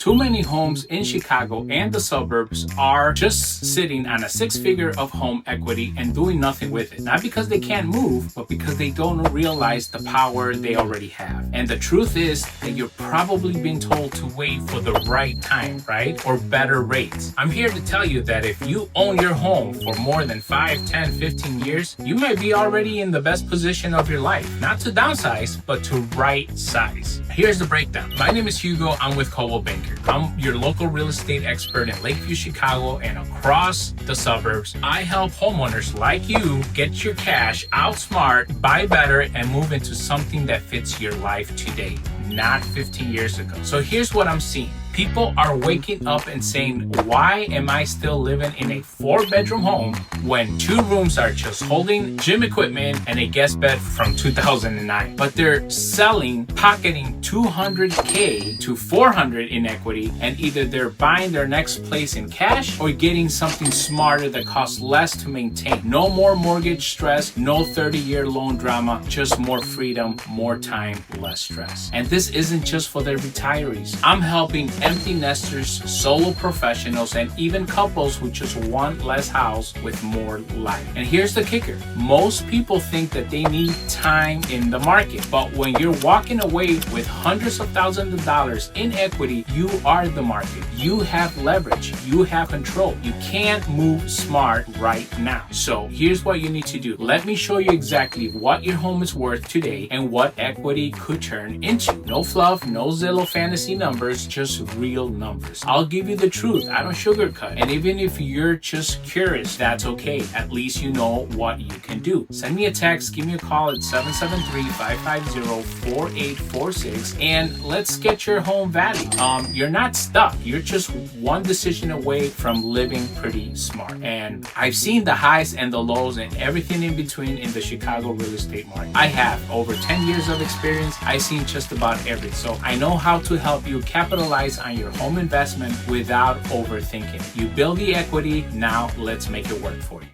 Too many homes in Chicago and the suburbs are just sitting on a six-figure of home equity and doing nothing with it. Not because they can't move, but because they don't realize the power they already have. And the truth is that you're probably being told to wait for the right time, right? Or better rates. I'm here to tell you that if you own your home for more than 5, 10, 15 years, you might be already in the best position of your life. Not to downsize, but to right size. Here's the breakdown. My name is Hugo. I'm with Coldwell Banker. I'm your local real estate expert in Lakeview, Chicago, and across the suburbs. I help homeowners like you get your cash, outsmart, buy better, and move into something that fits your life today, not 15 years ago. So here's what I'm seeing. People are waking up and saying, why am I still living in a 4-bedroom home when 2 rooms are just holding gym equipment and a guest bed from 2009? But they're selling, pocketing $200K to $400 in equity, and either they're buying their next place in cash or getting something smarter that costs less to maintain. No more mortgage stress, no 30-year loan drama, just more freedom, more time, less stress. And this isn't just for the retirees. I'm helping empty nesters, solo professionals, and even couples who just want less house with more life. And here's the kicker. Most people think that they need time in the market, but when you're walking away with hundreds of thousands of dollars in equity, you are the market. You have leverage. You have control. You can't move smart right now. So here's what you need to do. Let me show you exactly what your home is worth today and what equity could turn into. No fluff, no Zillow fantasy numbers, just real numbers. I'll give you the truth. I don't sugarcoat. And even if you're just curious, that's okay. At least you know what you can do. Send me a text, give me a call at 773-550-4846, and let's get your home valued. You're not stuck. You're just one decision away from living pretty smart. And I've seen the highs and the lows and everything in between in the Chicago real estate market. I have over 10 years of experience. I've seen just about everything. So I know how to help you capitalize on your home investment without overthinking. You build the equity, now let's make it work for you.